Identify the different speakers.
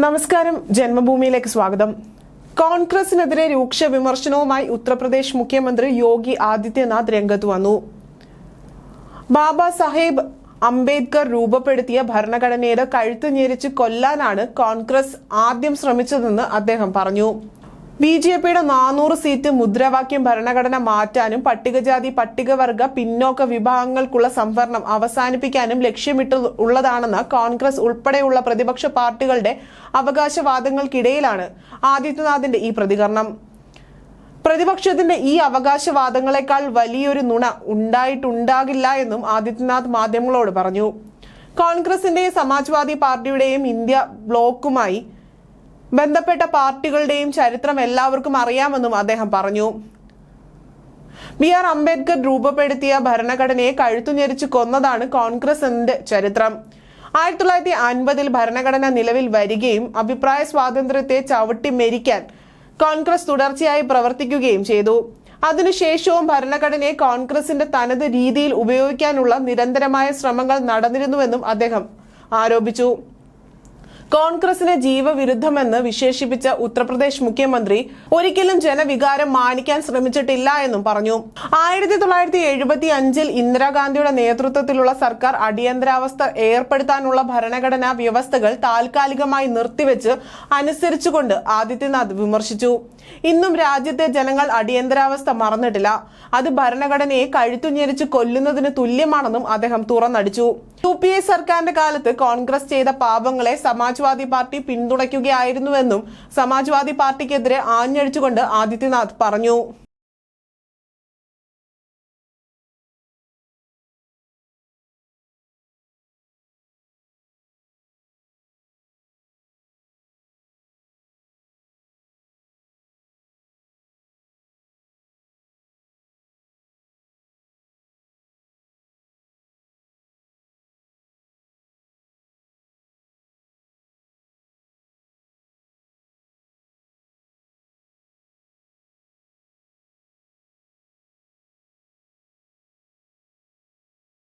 Speaker 1: നമസ്കാരം, ജന്മഭൂമിയിലേക്ക് സ്വാഗതം. കോൺഗ്രസിനെതിരെ രൂക്ഷ വിമർശനവുമായി ഉത്തർപ്രദേശ് മുഖ്യമന്ത്രി യോഗി ആദിത്യനാഥ് രംഗത്ത് വന്നു. ബാബാ സാഹേബ് അംബേദ്കർ രൂപപ്പെടുത്തിയ ഭരണഘടനയുടെ കഴുത്ത് ഞെരിച്ച് കൊല്ലാനാണ് കോൺഗ്രസ് ആദ്യം ശ്രമിച്ചതെന്ന് അദ്ദേഹം പറഞ്ഞു. ബിജെപിയുടെ 400 സീറ്റ് മുദ്രാവാക്യം ഭരണഘടന മാറ്റാനും പട്ടികജാതി പട്ടികവർഗ പിന്നോക്ക വിഭാഗങ്ങൾക്കുള്ള സംവരണം അവസാനിപ്പിക്കാനും ലക്ഷ്യമിട്ടുള്ളതാണെന്ന കോൺഗ്രസ് ഉൾപ്പെടെയുള്ള പ്രതിപക്ഷ പാർട്ടികളുടെ അവകാശവാദങ്ങൾക്കിടയിലാണ് ആദിത്യനാഥിന്റെ ഈ പ്രതികരണം. പ്രതിപക്ഷത്തിന്റെ ഈ അവകാശവാദങ്ങളെക്കാൾ വലിയൊരു നുണ ഉണ്ടായിട്ടുണ്ടാകില്ല എന്നും ആദിത്യനാഥ് മാധ്യമങ്ങളോട് പറഞ്ഞു. കോൺഗ്രസിന്റെയും സമാജ്വാദി പാർട്ടിയുടെയും ഇന്ത്യ ബ്ലോക്കുമായി ബന്ധപ്പെട്ട പാർട്ടികളുടെയും ചരിത്രം എല്ലാവർക്കും അറിയാമെന്നും അദ്ദേഹം പറഞ്ഞു. ബി.ആർ. അംബേദ്കർ രൂപപ്പെടുത്തിയ ഭരണഘടനയെ കഴുത്തുഞെരിച്ച് കൊന്നതാണ് കോൺഗ്രസിന്റെ ചരിത്രം. 1950 ഭരണഘടന നിലവിൽ വരികയും അഭിപ്രായ സ്വാതന്ത്ര്യത്തെ ചവിട്ടി മെരിക്കാൻ കോൺഗ്രസ് തുടർച്ചയായി പ്രവർത്തിക്കുകയും ചെയ്തു. അതിനുശേഷവും ഭരണഘടനയെ കോൺഗ്രസിന്റെ തനത് രീതിയിൽ ഉപയോഗിക്കാനുള്ള നിരന്തരമായ ശ്രമങ്ങൾ നടന്നിരുന്നുവെന്നും അദ്ദേഹം ആരോപിച്ചു. കോൺഗ്രസിനെ ജീവവിരുദ്ധമെന്ന് വിശേഷിപ്പിച്ച ഉത്തർപ്രദേശ് മുഖ്യമന്ത്രി ഒരിക്കലും ജനവികാരം മാനിക്കാൻ ശ്രമിച്ചിട്ടില്ല എന്നും പറഞ്ഞു. 1975 ഇന്ദിരാഗാന്ധിയുടെ നേതൃത്വത്തിലുള്ള സർക്കാർ അടിയന്തരാവസ്ഥ ഏർപ്പെടുത്താനുള്ള ഭരണഘടനാ വ്യവസ്ഥകൾ താൽക്കാലികമായി നിർത്തിവെച്ച് അനുസരിച്ചുകൊണ്ട് ആദിത്യനാഥ് വിമർശിച്ചു. ഇന്നും രാജ്യത്തെ ജനങ്ങൾ അടിയന്തരാവസ്ഥ മറന്നിട്ടില്ല. അത് ഭരണഘടനയെ കഴുത്തുഞെരിച്ച് കൊല്ലുന്നതിന് തുല്യമാണെന്നും അദ്ദേഹം തുറന്നടിച്ചു. UPA സർക്കാരിന്റെ കാലത്ത് കോൺഗ്രസ് ചെയ്ത പാപങ്ങളെ സമാജ്വാദി പാർട്ടി പിന്തുണയ്ക്കുകയായിരുന്നുവെന്നും സമാജ്വാദി പാർട്ടിക്കെതിരെ ആഞ്ഞടിച്ചുകൊണ്ട് ആദിത്യനാഥ് പറഞ്ഞു.